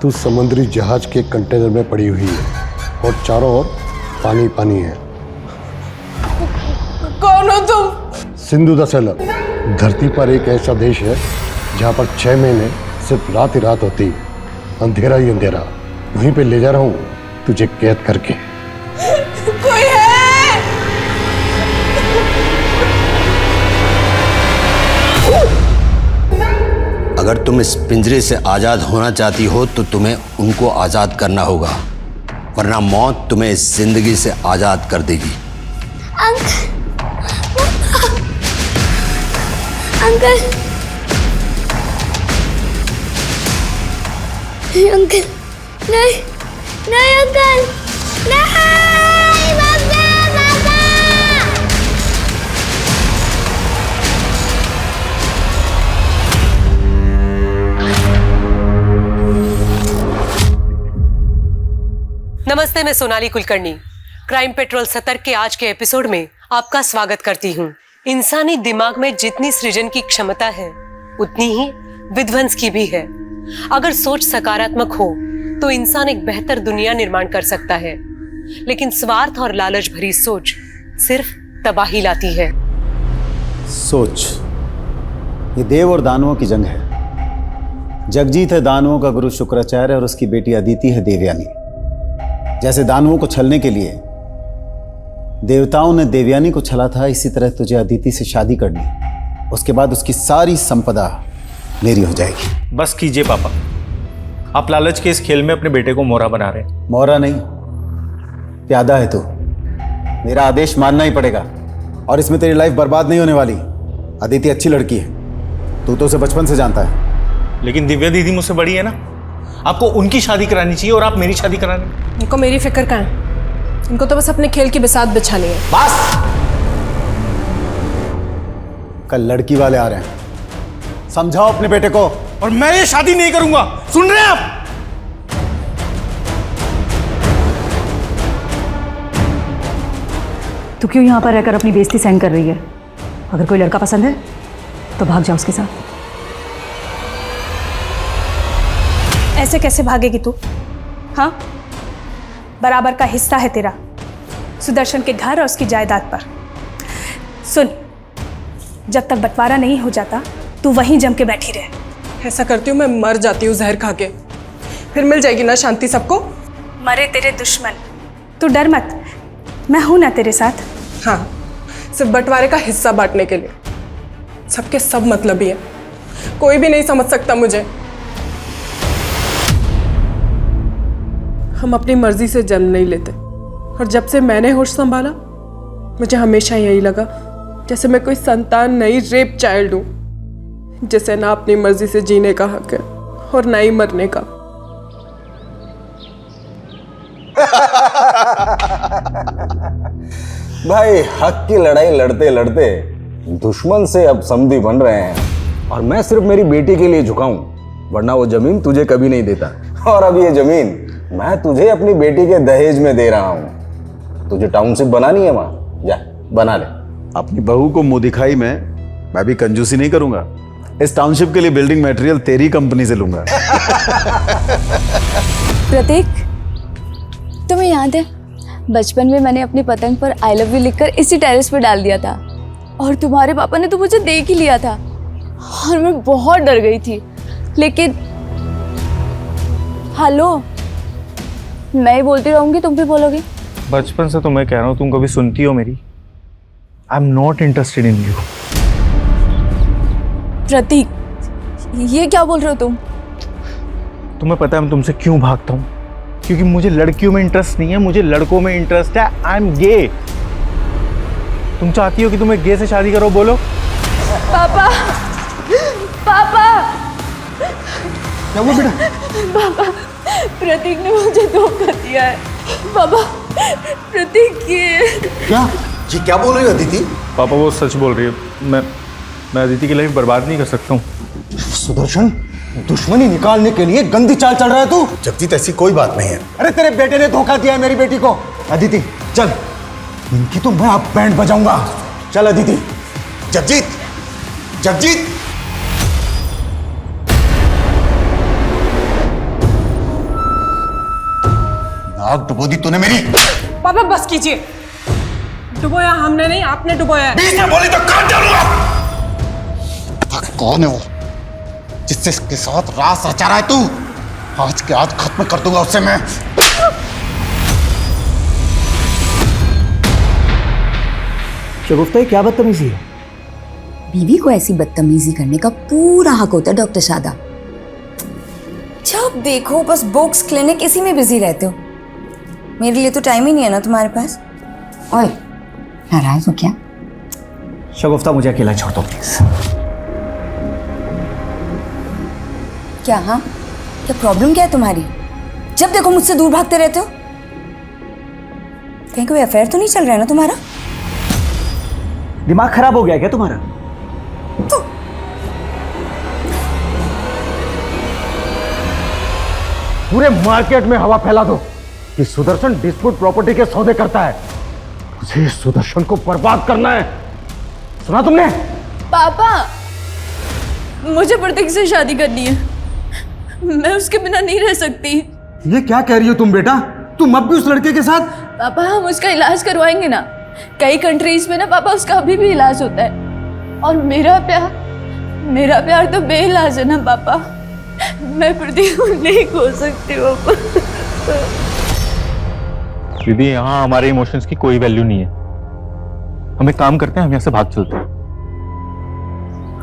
तू समुद्री जहाज के कंटेनर में पड़ी हुई है और चारों ओर पानी पानी है। कौन हो तुम? Sindhu the seller. धरती पर एक ऐसा देश है जहाँ पर 6 महीने सिर्फ रात ही रात होती, अंधेरा ही अंधेरा। वहीं पे ले जा रहा हूँ तुझे कैद करके। कोई है? अगर तुम इस पिंजरे से आजाद होना चाहती हो तो तुम्हें उनको आजाद करना होगा, वरना मौत तुम्हें इस जिंदगी से आजाद कर देगी। अंकल, अंकल, नहीं, नहीं अंकल, नहीं, पापा, पापा। नमस्ते, मैं सोनाली कुलकर्णी। क्राइम पेट्रोल सतर्क के आज के एपिसोड में आपका स्वागत करती हूँ। इंसानी दिमाग में जितनी सृजन की क्षमता है उतनी ही विध्वंस की भी है। अगर सोच सकारात्मक हो तो इंसान एक बेहतर दुनिया निर्माण कर सकता है, लेकिन स्वार्थ और लालच भरी सोच सिर्फ तबाही लाती है। सोच, ये देव और दानवों की जंग है। जगजीत है दानवों का गुरु शुक्राचार्य और उसकी बेटी अदिति है देवयानी। जैसे दानवों को छलने के लिए देवताओं ने देवयानी को छला था, इसी तरह तुझे अदिति से शादी करनी, उसके बाद उसकी सारी संपदा मेरी हो जाएगी। बस कीजिए पापा, आप लालच के इस खेल में अपने बेटे को मोहरा बना रहे हैं। मोहरा नहीं, प्यादा है तू। मेरा आदेश मानना ही पड़ेगा और इसमें तेरी लाइफ बर्बाद नहीं होने वाली। अदिति अच्छी लड़की है, तू तो उसे बचपन से जानता है। लेकिन दिव्या दीदी मुझसे बड़ी है ना, आपको उनकी शादी करानी चाहिए और आप मेरी शादी करा रहे हैं। इनको मेरी फिक्र कहाँ है? इनको तो बस अपने खेल की बिसात बिछानी है। बस, कल लड़की वाले आ रहे हैं, समझाओ अपने बेटे को। और मैं ये शादी नहीं करूंगा, सुन रहे हैं आप? तू क्यों यहाँ पर रहकर अपनी बेइज्जती सहन कर रही है? अगर कोई लड़का पसंद है तो भाग जा उसके साथ। ऐसे कैसे भागेगी तू? हाँ, बराबर का हिस्सा है तेरा सुदर्शन के घर और उसकी जायदाद पर। सुन, जब तक बंटवारा नहीं हो जाता तू वहीं जम के बैठी रहे। ऐसा करती हूँ मैं मर जाती हूँ जहर खा के, फिर मिल जाएगी ना शांति सबको। मरे तेरे दुश्मन, तू डर मत, मैं हूं ना तेरे साथ। हाँ, सिर्फ बंटवारे का हिस्सा बांटने के लिए। सबके सब मतलबी है, कोई भी नहीं समझ सकता मुझे। हम अपनी मर्जी से जन्म नहीं लेते, और जब से मैंने होश संभाला मुझे हमेशा यही लगा जैसे मैं कोई संतान नहीं, रेप चाइल्ड हूं, जिसे ना अपनी मर्जी से जीने का हक है और ना ही मरने का। भाई, हक की लड़ाई लड़ते लड़ते दुश्मन से अब समधी बन रहे हैं, और मैं सिर्फ मेरी बेटी के लिए झुका हूं, वरना वो जमीन तुझे कभी नहीं देता। और अब ये जमीन मैं तुझे अपनी बेटी के दहेज में दे रहा हूं। तुझे टाउनशिप बनानी है वहां, जा बना ले। अपनी बहू को मुंह दिखाई में मैं भी कंजूसी नहीं करूंगा। इस टाउनशिप के लिए बिल्डिंग मटेरियल तेरी कंपनी से लूंगा। प्रतीक, तुम्हें याद है बचपन में मैंने अपनी पतंग पर आई लव यू लिखकर इसी टेरेस पर डाल दिया था, और तुम्हारे पापा ने तो मुझे देख ही लिया था और मैं बहुत डर गई थी। लेकिन हेलो, मैं ही बोलती रहूंगी, तुम भी बोलोगे। बचपन से तो मैं कह रहा हूं, तुम कभी सुनती हो मेरी? I am not interested in you. Prateek, ये क्या बोल रहे हो तुम? तुम्हें पता है मैं तुमसे क्यों भागता हूं? क्योंकि मुझे लड़कियों में इंटरेस्ट नहीं है, मुझे लड़कों में इंटरेस्ट है। I am gay. तुम चाहती हो कि तुम्हें गे से शादी करो? बोलो। पापा, पापा, क्या हुआ बेटा? पापा, प्रतीक ने मुझे धोखा दिया है। पापा, प्रतीक क्या? जी क्या बोल रही हो अदिति? पापा वो सच बोल रही है। मैं अदिति की लाइफ बर्बाद नहीं कर सकता हूँ। सुदर्शन, दुश्मनी निकालने के लिए गंदी चाल चल रहा है तू। जगजीत, ऐसी कोई बात नहीं है। अरे तेरे बेटे ने धोखा दिया है मेरी बेटी को। अदिति चल, इनकी तो मैं अब बैंड बजाऊंगा। चल अदिति। जगजीत, जगजीत। आग डुबो दी तूने मेरी। पापा बस कीजिए, डुबोया हमने नहीं, आपने डुबोया है। बीच में बोली तो काट डालूंगा। कौन है वो जिससे इसके साथ रास रचा रहा है तू? आज के आज खत्म कर दूंगा उससे मैं। शगुफ्ता ये क्या बदतमीजी है? बीवी को ऐसी बदतमीजी करने का पूरा हक होता है डॉक्टर शादा। जब देखो बस बुक्स क्लिनिक इसी में बिजी रहते हो। मेरे लिए तो टाइम ही नहीं है ना तुम्हारे पास। ओए नाराज हो क्या? शगुफ्ता मुझे अकेला छोड़ दो प्लीज। क्या? हाँ क्या प्रॉब्लम क्या है तुम्हारी? जब देखो मुझसे दूर भागते रहते हो। कहीं कोई अफेयर तो नहीं चल रहा है ना तुम्हारा? दिमाग खराब हो गया क्या तुम्हारा? पूरे मार्केट में हवा फैला दो कि सुदर्शन डिस्प्यूट प्रॉपर्टी के सौदे करता है। मुझे सुदर्शन को बर्बाद करना है, सुना तुमने? पापा मुझे प्रतीक से शादी करनी है, मैं उसके बिना नहीं रह सकती। ये क्या कह रही हो तुम बेटा? तुम अब भी उस लड़के के साथ? पापा हम उसका इलाज करवाएंगे ना, कई कंट्रीज में ना पापा उसका अभी भी इलाज होता है। और मेरा प्यार तो बेइलाज है ना पापा। मैं प्रतीक को नहीं खो सकती पापा। दीदी यहाँ हमारे इमोशंस की कोई वैल्यू नहीं है। हम एक काम करते हैं, हम यहाँ से भाग चलते हैं।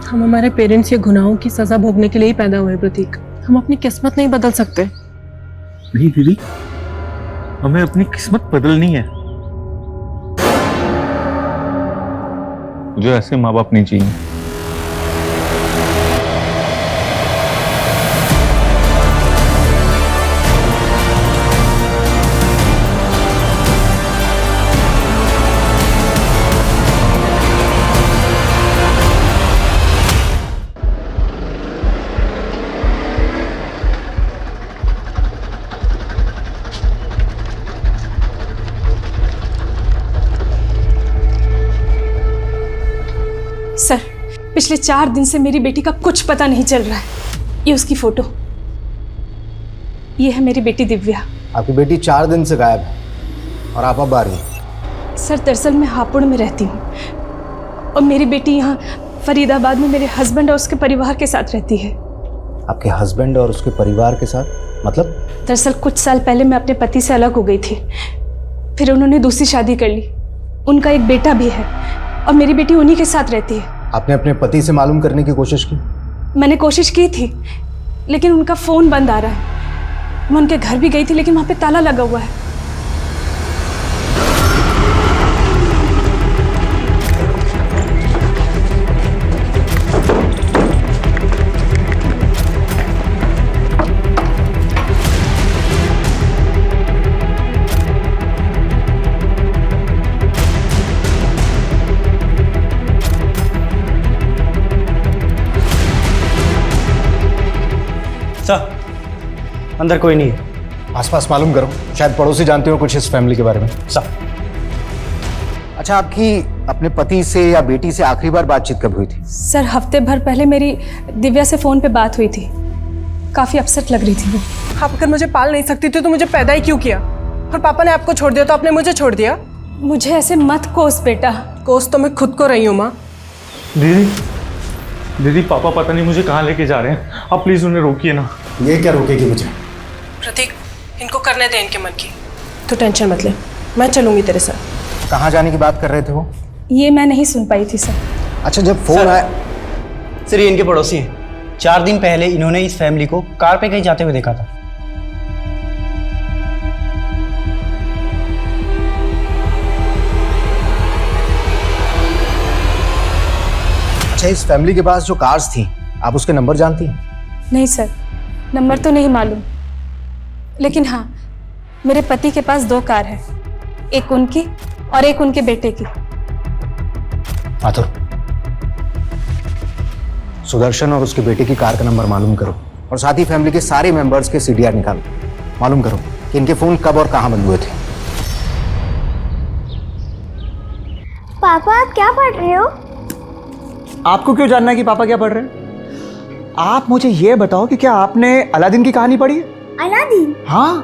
हम हमारे पेरेंट्स के गुनाहों की सजा भोगने के लिए ही पैदा हुए प्रतीक। हम अपनी किस्मत नहीं बदल सकते। नहीं दीदी, हमें अपनी किस्मत बदलनी है। मुझे ऐसे माँ बाप नहीं चाहिए। सर पिछले 4 दिन से मेरी बेटी का कुछ पता नहीं चल रहा है। ये उसकी फोटो, ये है मेरी बेटी दिव्या। आपकी बेटी 4 दिन से गायब है और आप अब आ रही हैं। सर दरअसल मैं हापुड़ में रहती हूँ और मेरी बेटी यहाँ फरीदाबाद में मेरे हस्बैंड और उसके परिवार के साथ रहती है। आपके हस्बैंड और उसके परिवार के साथ मतलब? दरअसल कुछ साल पहले मैं अपने पति से अलग हो गई थी, फिर उन्होंने दूसरी शादी कर ली। उनका एक बेटा भी है और मेरी बेटी उन्हीं के साथ रहती है। आपने अपने पति से मालूम करने की कोशिश की? मैंने कोशिश की थी लेकिन उनका फ़ोन बंद आ रहा है। मैं उनके घर भी गई थी लेकिन वहाँ पे ताला लगा हुआ है। सर अंदर कोई नहीं है। आसपास मालूम करो, शायद पड़ोसी जानते हो कुछ इस फैमिली के बारे में। सर अच्छा, आपकी अपने पति से या बेटी से आखिरी बार बातचीत कब हुई थी? सर हफ्ते भर पहले मेरी दिव्या से फ़ोन पे बात हुई थी। काफ़ी अपसेट लग रही थी वो। आप अगर मुझे पाल नहीं सकती थी तो मुझे पैदा ही क्यों किया? और पापा ने आपको छोड़ दिया तो आपने मुझे छोड़ दिया। मुझे ऐसे मत कोस बेटा। कोस तो मैं खुद को रही हूँ माँ। दीदी पापा पता नहीं मुझे कहाँ लेके जा रहे हैं, आप प्लीज उन्हें रोकिए ना। ये क्या रोकेगी मुझे? प्रतीक इनको करने दे इनके मन की। तो टेंशन मत ले, मैं चलूंगी तेरे साथ। कहाँ जाने की बात कर रहे थे वो? ये मैं नहीं सुन पाई थी सर। अच्छा, जब फोन आया। सर ये इनके पड़ोसी हैं। 4 दिन पहले इन्होंने इस फैमिली को कार पे कहीं जाते हुए देखा था। अच्छा, इस फैमिली के पास जो कार्स थी, आप उसके नंबर जानती हैं? नहीं सर, नंबर तो नहीं मालूम, लेकिन हाँ मेरे पति के पास 2 कार है, एक उनकी और एक उनके बेटे की। आतुर, सुदर्शन और उसके बेटे की कार का नंबर मालूम करो और साथ ही फैमिली के सारे मेंबर्स के सीडीआर निकालो। मालूम करो कि इनके फोन कब और कहां बंद हुए थे। पापा आप क्या पढ़ रहे हो? आपको क्यों जानना है कि पापा क्या पढ़ रहे हैं? आप मुझे ये बताओ कि क्या आपने अलादीन की कहानी पढ़ी है? अलादीन? हाँ,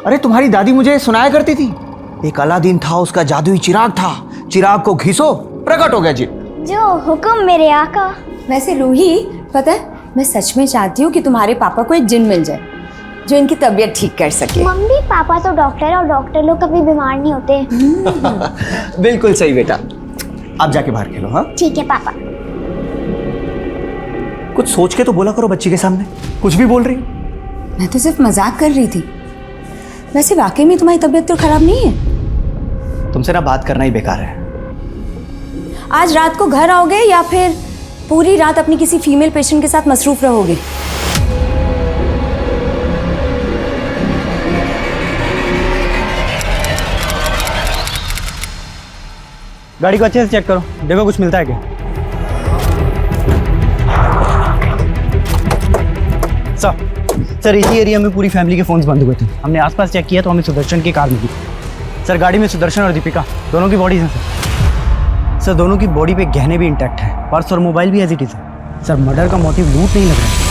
अरे तुम्हारी दादी मुझे सुनाया करती थी, एक अलादीन था, उसका जादुई चिराग था, चिराग को घिसो प्रकट हो गया जी। जो हुक्म मेरे आका। वैसे रूही, पता है मैं सच में चाहती हूँ कि तुम्हारे पापा को एक जिन मिल जाए जो इनकी तबीयत ठीक कर सके। मम्मी पापा तो डॉक्टर है और डॉक्टर लोग कभी बीमार नहीं होते। बिल्कुल सही बेटा, आप जाके बाहर खेलो। हाँ ठीक है पापा। कुछ सोच के तो बोला करो बच्ची के सामने, कुछ भी बोल रही। मैं तो सिर्फ मजाक कर रही थी। वैसे वाकई में तुम्हारी तबीयत तो खराब नहीं है? तुमसे ना बात करना ही बेकार है। आज रात को घर आओगे या फिर पूरी रात अपनी किसी फीमेल पेशेंट के साथ मसरूफ रहोगे? गाड़ी को अच्छे से चेक करो, देखो कुछ मिलता है क्या। सर इसी एरिया में पूरी फैमिली के फोन्स बंद हुए थे। हमने आसपास चेक किया तो हमें सुदर्शन की कार मिली। सर गाड़ी में सुदर्शन और दीपिका दोनों की बॉडीज हैं सर। दोनों की बॉडी पे गहने भी इंटैक्ट है, पर्स और मोबाइल भी एज इट इज है। सर मर्डर का मोटिव लूट नहीं लग रहा है।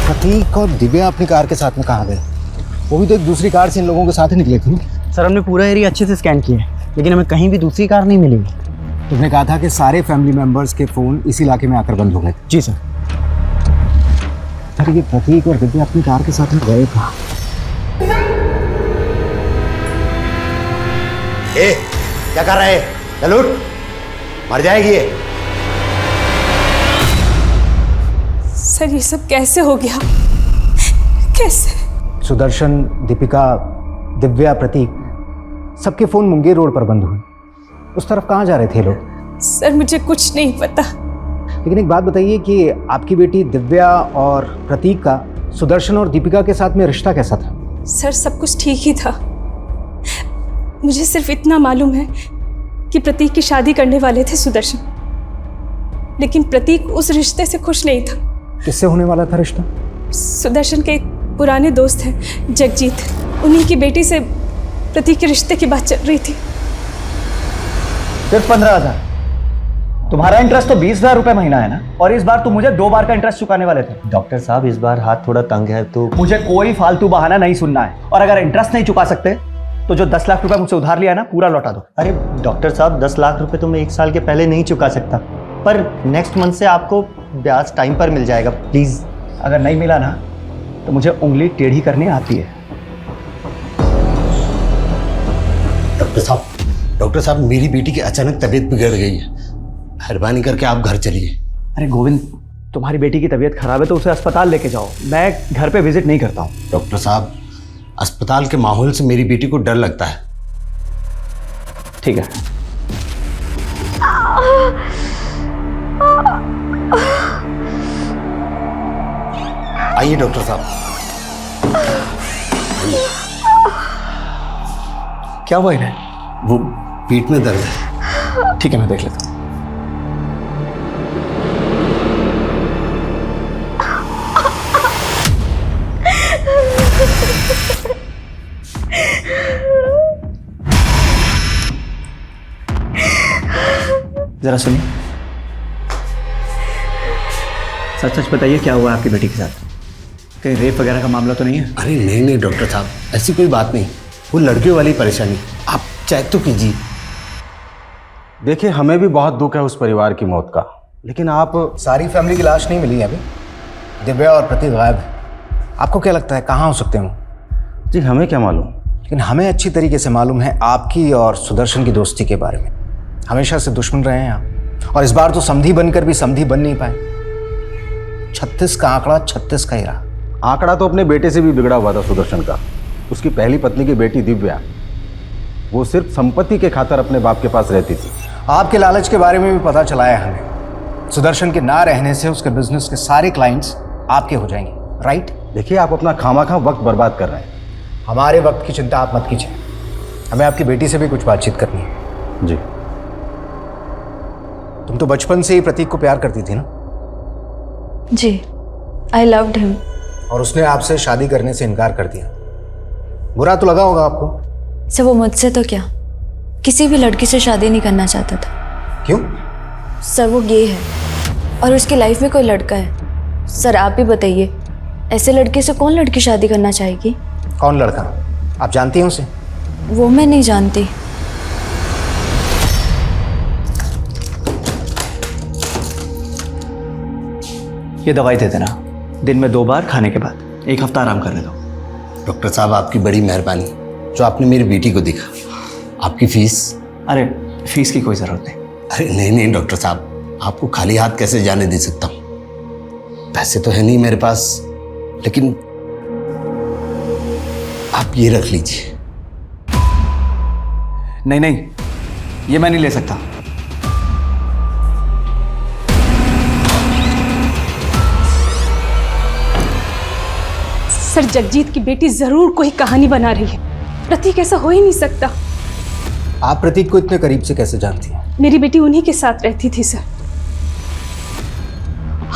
प्रतीक और दिव्या अपनी कार के साथ में कहाँ गए? वो भी तो एक दूसरी कार से इन लोगों के साथ ही निकले थे। सर हमने पूरा एरिया अच्छे से स्कैन किया है, लेकिन हमें कहीं भी दूसरी कार नहीं मिली। तुमने कहा था कि सारे फैमिली मेंबर्स के फोन इस इलाके में आकर बंद हो गए। जी सर। अरे ये प्रतीक और दिव्या अपनी कार के साथ में गए कहाँ? क्या कर रहे हैं? चल उठ, मर जाएगी ये। सर ये सब कैसे हो गया? कैसे? सुदर्शन, दीपिका, दिव्या, प्रतीक सबके फोन मुंगेर रोड पर बंद हुए। उस तरफ कहाँ जा रहे थे लोग? सर मुझे कुछ नहीं पता। लेकिन एक बात बताइए कि आपकी बेटी दिव्या और प्रतीक का सुदर्शन और दीपिका के साथ में रिश्ता कैसा था? सर सब कुछ ठीक ही था। मुझे सिर्फ इतना मालूम है कि प्रतीक की शादी करने वाले थे सुदर्शन, लेकिन प्रतीक उस रिश्ते से खुश नहीं था। किससे होने वाला था रिश्ता? सुदर्शन के एक पुराने दोस्त हैं जगजीत, उन्हीं की बेटी से प्रतीक के रिश्ते की बात चल रही थी। सिर्फ 15,000? तुम्हारा इंटरेस्ट तो 20,000 रुपए महीना है ना, और इस बार तुम मुझे 2 बार का इंटरेस्ट चुकाने वाले थे। डॉक्टर साहब इस बार हाथ थोड़ा तंग है तो मुझे कोई फालतू बहाना नहीं सुनना है, और अगर इंटरेस्ट नहीं चुका सकते तो जो 10 लाख रुपए मुझसे उधार लिया ना पूरा लौटा दो। अरे डॉक्टर साहब 10 लाख रुपए तो मैं 1 साल के पहले नहीं चुका सकता, पर नेक्स्ट मंथ से आपको ब्याज टाइम पर मिल जाएगा, प्लीज। अगर नहीं मिला ना तो मुझे उंगली टेढ़ी करनी आती है। डॉक्टर साहब मेरी बेटी की अचानक तबीयत बिगड़ गई है, मेहरबानी करके आप घर चलिए। अरे गोविंद, तुम्हारी बेटी की तबीयत खराब है तो उसे अस्पताल लेके जाओ, मैं घर पे विजिट नहीं करता हूँ। डॉक्टर साहब अस्पताल के माहौल से मेरी बेटी को डर लगता है। ठीक है। आइए डॉक्टर साहब। क्या हुआ इन्हें? वो पेट में दर्द है। ठीक है मैं देख लेता हूँ। जरा सुनिए, सच सच बताइए क्या हुआ आपकी बेटी के साथ? कहीं रेप वगैरह का मामला तो नहीं है? अरे नहीं डॉक्टर साहब, ऐसी कोई बात नहीं, वो लड़कियों वाली परेशानी। आप चेक तो कीजिए। देखिए हमें भी बहुत दुख है उस परिवार की मौत का, लेकिन आप सारी फैमिली की लाश नहीं मिली है अभी। दिव्या और प्रतीक गायब है। आपको क्या लगता है कहाँ हो सकते हैं? जी हमें क्या मालूम, लेकिन हमें अच्छी तरीके से मालूम है आपकी और सुदर्शन की दोस्ती के बारे में। हमेशा से दुश्मन रहे हैं आप, और इस बार तो समधी बनकर भी समधी बन नहीं पाए। 36 का आंकड़ा 36 का ही रहा। आंकड़ा तो अपने बेटे से भी बिगड़ा हुआ था सुदर्शन का। उसकी पहली पत्नी की बेटी दिव्या, वो सिर्फ संपत्ति के खातिर अपने बाप के पास रहती थी। आपके लालच के बारे में भी पता चला है हमें। सुदर्शन के ना रहने से उसके बिजनेस के सारे क्लाइंट्स आपके हो जाएंगे, राइट? देखिए आप अपना खामाखा वक्त बर्बाद कर रहे हैं। हमारे वक्त की चिंता आप मत कीजिए, हमें आपकी बेटी से भी कुछ बातचीत करनी है। जी। तुम तो बचपन से ही प्रतीक को प्यार करती थी ना? जी, आई लव्ड हिम। और उसने आपसे शादी करने से इनकार कर दिया। बुरा तो लगा होगा आपको? सर वो मुझसे तो क्या, किसी भी लड़की से शादी नहीं करना चाहता था। क्यों? सर वो गे है और उसकी लाइफ में कोई लड़का है। सर आप ही बताइए, ऐसे लड़के से कौन लड़की शादी करना चाहेगी? कौन लड़का? आप जानती हैं उसे? वो मैं नहीं जानती। ये दवाई दे देना, दिन में 2 बार खाने के बाद, 1 हफ्ता आराम करने दो। डॉक्टर साहब आपकी बड़ी मेहरबानी जो आपने मेरी बेटी को देखा। आपकी फीस? अरे फीस की कोई ज़रूरत नहीं। अरे नहीं नहीं डॉक्टर साहब, आपको खाली हाथ कैसे जाने दे सकता हूँ। पैसे तो है नहीं मेरे पास, लेकिन आप ये रख लीजिए। नहीं नहीं, ये मैं नहीं ले सकता। सर जगजीत की बेटी जरूर कोई कहानी बना रही है। प्रतीक ऐसा हो ही नहीं सकता। आप प्रतीक को इतने करीब से कैसे जानती हैं? मेरी बेटी उन्हीं के साथ रहती थी सर।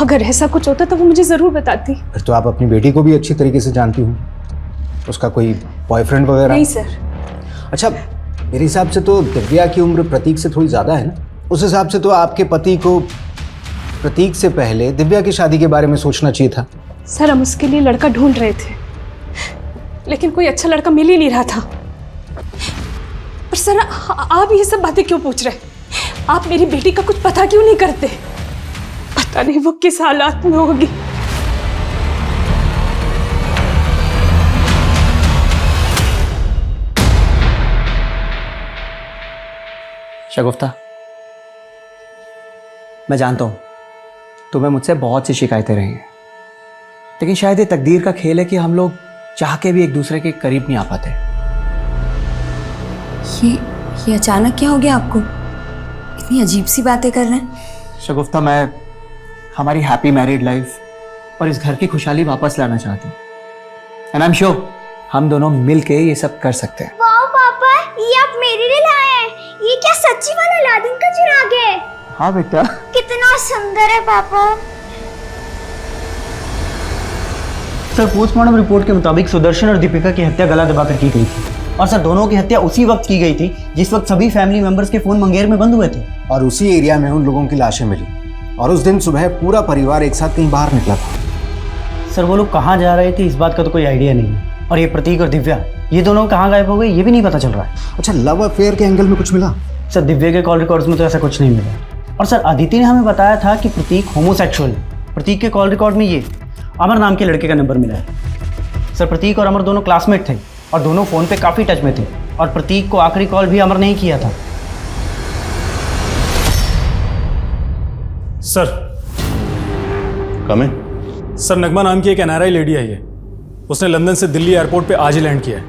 अगर ऐसा कुछ होता तो वो मुझे जरूर बताती। फिर तो आप अपनी बेटी को भी अच्छी तरीके से जानती हो। उसका कोई बॉयफ्रेंड वगैरह? नहीं सर। अच्छा, मेरे हिसाब से तो दिव्या की उम्र प्रतीक से थोड़ी ज़्यादा है ना। उस हिसाब से तो आपके पति को प्रतीक से पहले दिव्या की शादी के बारे में सोचना चाहिए था। सर हम उसके लिए लड़का ढूंढ रहे थे, लेकिन कोई अच्छा लड़का मिल ही नहीं रहा था। पर सर आप ये सब बातें क्यों पूछ रहे? आप मेरी बेटी का कुछ पता क्यों नहीं करते? पता नहीं वो किस हालात में होगी। शगुफ्ता, मैं जानता हूँ तुम्हें मुझसे बहुत सी शिकायतें रही हैं, लेकिन शायद ये तकदीर का खेल है कि हम लोग चाह के भी एक दूसरे के करीब नहीं आ पाते। ये अचानक क्या हो गया आपको? इतनी अजीब सी बातें कर रहे हैं। शगुफ्ता, मैं हमारी हैप्पी मैरिड लाइफ और इस घर की खुशहाली वापस लाना चाहती हूँ। एंड आई एम श्योर हम दोनों मिल के ये सब कर सकते हैं। वाह पापा, ये आप मेरे लिए लाए हैं। ये क्या सच्ची वाला अलादीन का चिराग है? हाँ बेटा। कितना सुंदर है पापा। सर पोस्टमार्टम रिपोर्ट के मुताबिक सुदर्शन और दीपिका की हत्या गला दबाकर की गई थी, और सर दोनों की हत्या उसी वक्त की गई थी जिस वक्त सभी फैमिली मेंबर्स के फोन मुंगेर में बंद हुए थे, और उसी एरिया में उन लोगों की लाशें मिली। और उस दिन सुबह पूरा परिवार एक साथ कहीं बाहर निकला था। सर वो लोग कहाँ जा रहे थे इस बात का तो कोई आइडिया नहीं है, और ये प्रतीक और दिव्या ये दोनों कहाँ गायब हो गए ये भी नहीं पता चल रहा है। अच्छा, लव अफेयर के एंगल में कुछ मिला? सर दिव्या के कॉल रिकॉर्ड्स में तो ऐसा कुछ नहीं मिला, और सर अदिति ने हमें बताया था कि प्रतीक होमोसेक्सुअल है। प्रतीक के कॉल रिकॉर्ड में ये अमर नाम के लड़के का नंबर मिला है। सर प्रतीक और अमर दोनों क्लासमेट थे और दोनों फ़ोन पे काफ़ी टच में थे, और प्रतीक को आखिरी कॉल भी अमर ने ही किया था। सर कमें। सर नगमा नाम की एक NRI लेडी आई है। उसने लंदन से दिल्ली एयरपोर्ट पे आज ही लैंड किया है।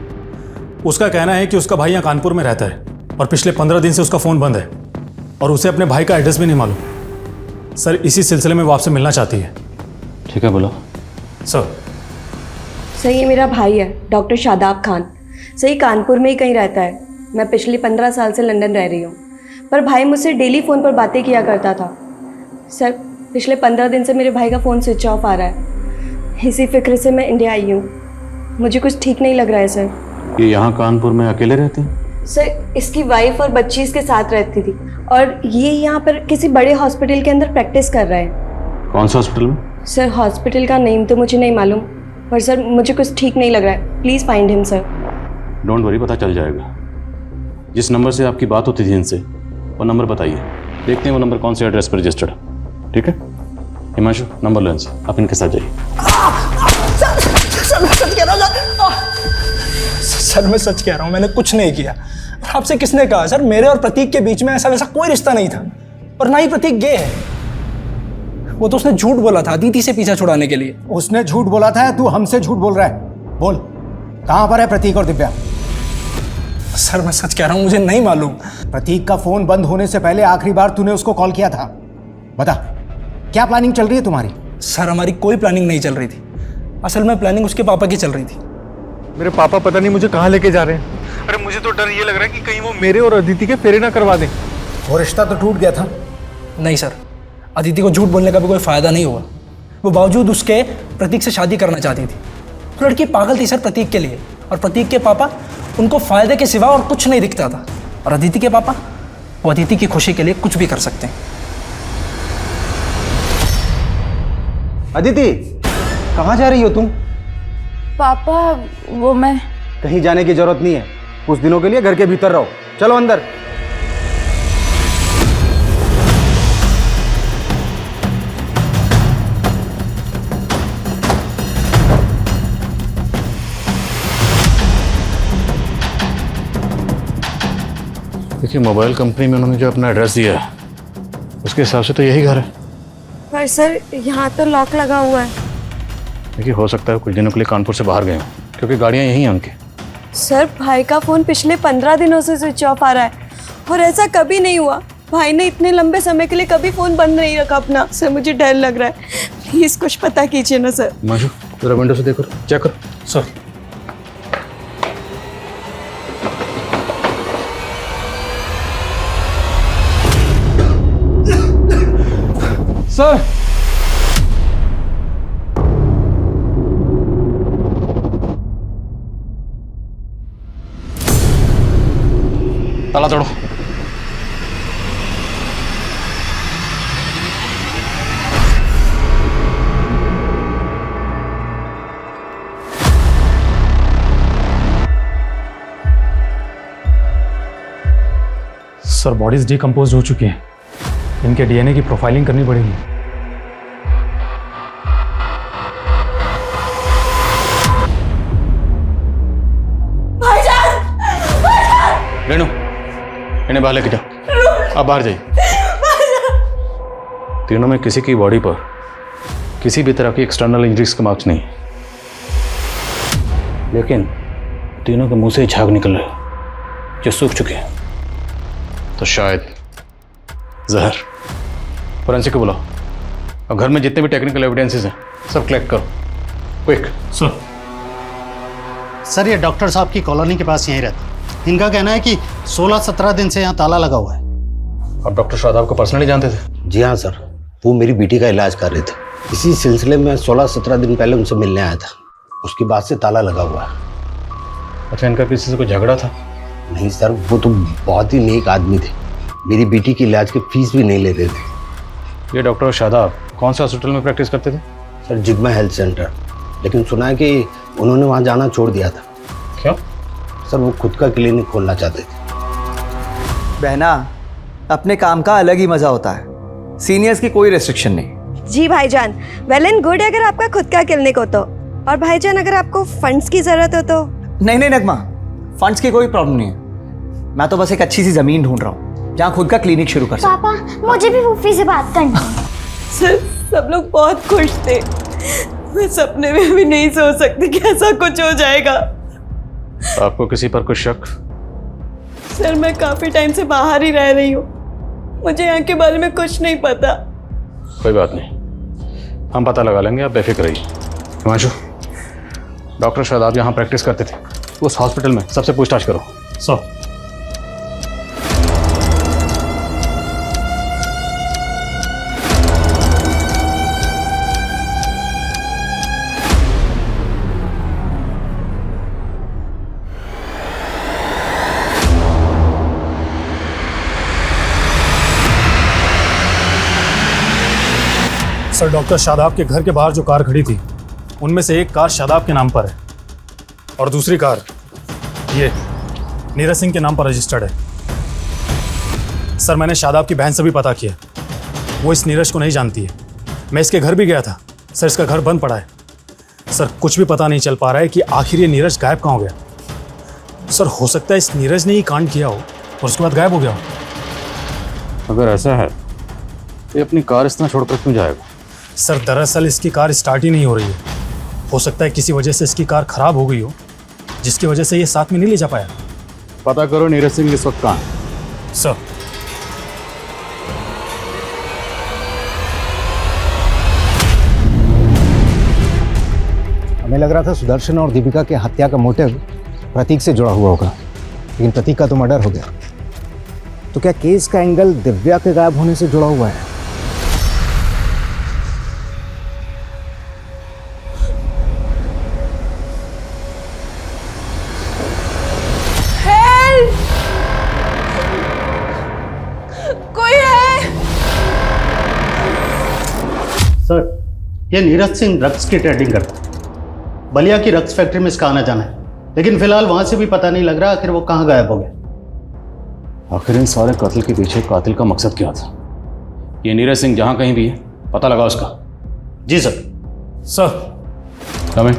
उसका कहना है कि उसका भाई यहाँ कानपुर में रहता है और पिछले 15 दिन से उसका फ़ोन बंद है और उसे अपने भाई का एड्रेस भी नहीं मालूम। सर इसी सिलसिले में वो आपसे मिलना चाहती है। ठीक है बोलो। सर ये मेरा भाई है डॉक्टर शादाब खान। सही कानपुर में ही कहीं रहता है। मैं पिछले 15 साल से लंदन रह रही हूँ, पर भाई मुझसे डेली फ़ोन पर बातें किया करता था। सर पिछले 15 दिन से मेरे भाई का फ़ोन स्विच ऑफ आ रहा है। इसी फिक्र से मैं इंडिया आई हूँ। मुझे कुछ ठीक नहीं लग रहा है सर। ये यहाँ कानपुर में अकेले रहते हैं? सर इसकी वाइफ और बच्ची इसके साथ रहती थी, और ये यहाँ पर किसी बड़े हॉस्पिटल के अंदर प्रैक्टिस कर रहा है। कौन सा हॉस्पिटल में? सर हॉस्पिटल का नेम तो मुझे नहीं मालूम, पर सर मुझे कुछ ठीक नहीं लग रहा है। Please find him sir. Don't worry, पता चल जाएगा। जिस नंबर से आपकी बात होती थी इनसे वो नंबर बताइए, देखते हैं वो नंबर कौन से एड्रेस पर रजिस्टर्ड है। ठीक है हिमांशु, नंबर लो इनसे, आप इनके साथ जाइए। सर मैं सच कह रहा हूँ, मैंने कुछ नहीं किया। और आपसे किसने कहा? सर मेरे और प्रतीक के बीच में ऐसा वैसा कोई रिश्ता नहीं था, और ना ही प्रतीक गे है। वो तो उसने झूठ बोला था अदिति से पीछा छुड़ाने के लिए। उसने झूठ बोला था या तू हमसे झूठ बोल रहा है? बोल, कहाँ पर है प्रतीक और दिव्या? सर मैं सच कह रहा हूँ, मुझे नहीं मालूम। प्रतीक का फोन बंद होने से पहले आखिरी बार तूने उसको कॉल किया था। बता, क्या प्लानिंग चल रही है तुम्हारी? सर हमारी कोई प्लानिंग नहीं चल रही थी। असल में प्लानिंग उसके पापा की चल रही थी। मेरे पापा पता नहीं मुझे कहाँ लेके जा रहे हैं। अरे मुझे तो डर ये लग रहा है कि कहीं वो मेरे और अदिति के फेरे ना करवा दें। वो रिश्ता तो टूट गया था। नहीं सर, अदिति को झूठ बोलने का भी कोई फायदा नहीं हुआ। वो बावजूद उसके प्रतीक से शादी करना चाहती थी। तो लड़की पागल थी सर प्रतीक के लिए, और प्रतीक के पापा उनको फायदे के सिवा और कुछ नहीं दिखता था। और अदिति के पापा, वो अदिति की खुशी के लिए कुछ भी कर सकते हैं। अदिति, कहाँ जा रही हो तुम? पापा वो मैं कहीं जाने की जरूरत नहीं है, कुछ दिनों के लिए घर के भीतर रहो। चलो अंदर। देखिए, मोबाइल कंपनी में उन्होंने जो अपना एड्रेस दिया है उसके हिसाब से तो यही घर है। पर सर यहाँ तो लॉक लगा हुआ है। देखिए, हो सकता है कुछ दिनों के लिए कानपुर से बाहर गए हों, क्योंकि गाड़ियाँ यहीं हैं उनकी। सर भाई का फ़ोन पिछले 15 दिनों से स्विच ऑफ आ रहा है और ऐसा कभी नहीं हुआ। भाई ने इतने लंबे समय के लिए कभी फ़ोन बंद नहीं रखा अपना। सर मुझे डर लग रहा है, प्लीज़ कुछ पता कीजिए ना सर। हिमांशु, जरा विंडो से देखो, चेक करो। सर, सर ताला तोड़ो। सर, बॉडीज डिकम्पोज हो चुकी हैं। इनके डीएनए की प्रोफाइलिंग करनी पड़ेगी। रेणु, इन्हें बाहर लेके जाओ। आप बाहर जाइए। तीनों में किसी की बॉडी पर किसी भी तरह की एक्सटर्नल इंजरीज के मार्क्स नहीं, लेकिन तीनों के मुंह से झाग निकल रहे जो सूख चुके हैं। तो शायद जहर। फोरेंसिक को बुलाओ और घर में जितने भी टेक्निकल एविडेंसेस हैं सब कलेक्ट करो, क्विक। सर, ये डॉक्टर साहब की कॉलोनी के पास यहीं रहता है। इनका कहना है कि 16-17 दिन से यहाँ ताला लगा हुआ है। आप डॉक्टर शादाब को पर्सनली जानते थे? जी हाँ सर, वो मेरी बेटी का इलाज कर रहे थे। इसी सिलसिले में 16-17 दिन पहले उनसे मिलने आया था। उसके बाद से ताला लगा हुआ है। अच्छा, इनका किसी से कोई झगड़ा था? नहीं सर, वो तो बहुत ही नेक आदमी थे। मेरी बेटी की इलाज की फीस भी नहीं लेते थे। ये डॉक्टर शादाब कौन से हॉस्पिटल में प्रैक्टिस करते थे? Sir, Jigma health centre. लेकिन सुना है कि उन्होंने वहाँ जाना छोड़ दिया था। क्यों? सर, वो खुद का क्लिनिक खोलना चाहते थे। बहना, अपने काम का अलग ही मजा होता है। सीनियर्स की कोई रेस्ट्रिक्शन नहीं। जी भाईजान, वेल एंड गुड अगर आपका खुद का क्लिनिक हो तो। और भाईजान, अगर आपको फंड्स की जरूरत हो तो? नहीं नहीं नगमा, फंड्स की कोई प्रॉब्लम नहीं है। मैं तो बस एक अच्छी सी जमीन ढूंढ रहा हूँ जहाँ खुद का क्लिनिक शुरू कर सकूं। पापा, मुझे भी फूफी से बात करनी है। सर, सब लोग बहुत खुश थे। मैं सपने में भी नहीं सोच सकती कि ऐसा कुछ हो जाएगा। आपको किसी पर कुछ शक? सर, मैं काफी टाइम से बाहर ही रह रही हूँ, मुझे यहाँ के बारे में कुछ नहीं पता। कोई बात नहीं, हम पता लगा लेंगे, आप बेफिक्र रहिए। हिमांशु, डॉक्टर शादाब यहाँ प्रैक्टिस करते थे, उस हॉस्पिटल में सबसे पूछताछ करो। सर, डॉक्टर शादाब के घर के बाहर जो कार खड़ी थी उनमें से एक कार शादाब के नाम पर है और दूसरी कार ये नीरज सिंह के नाम पर रजिस्टर्ड है। सर, मैंने शादाब की बहन से भी पता किया, वो इस नीरज को नहीं जानती है। मैं इसके घर भी गया था सर, इसका घर बंद पड़ा है। सर, कुछ भी पता नहीं चल पा रहा है कि आखिर ये नीरज गायब कहाँ हो गया। सर, हो सकता है इस नीरज ने ही कांड किया हो और उसके बाद गायब हो गया हो। अगर ऐसा है तो ये अपनी कार इस तरह छोड़कर क्यों जाएगा? सर, दरअसल इसकी कार स्टार्ट ही नहीं हो रही है। हो सकता है किसी वजह से इसकी कार खराब हो गई हो, जिसकी वजह से ये साथ में नहीं ले जा पाया। पता करो नीरज सिंह इस वक्त कहाँ है। सर, हमें लग रहा था सुदर्शन और दीपिका के हत्या का मोटिव प्रतीक से जुड़ा हुआ होगा, लेकिन प्रतीक का तो मर्डर हो गया। तो क्या केस का एंगल दिव्या के गायब होने से जुड़ा हुआ है? ये नीरज सिंह ड्रग्स की ट्रेडिंग करता है। बलिया की ड्रग्स फैक्ट्री में इसका आना जाना है, लेकिन फिलहाल वहां से भी पता नहीं लग रहा आखिर वो कहाँ गायब हो गया। आखिर इन सारे कत्ल के पीछे कातिल का मकसद क्या था? ये नीरज सिंह जहां कहीं भी है पता लगा उसका। जी सर। सर कमें।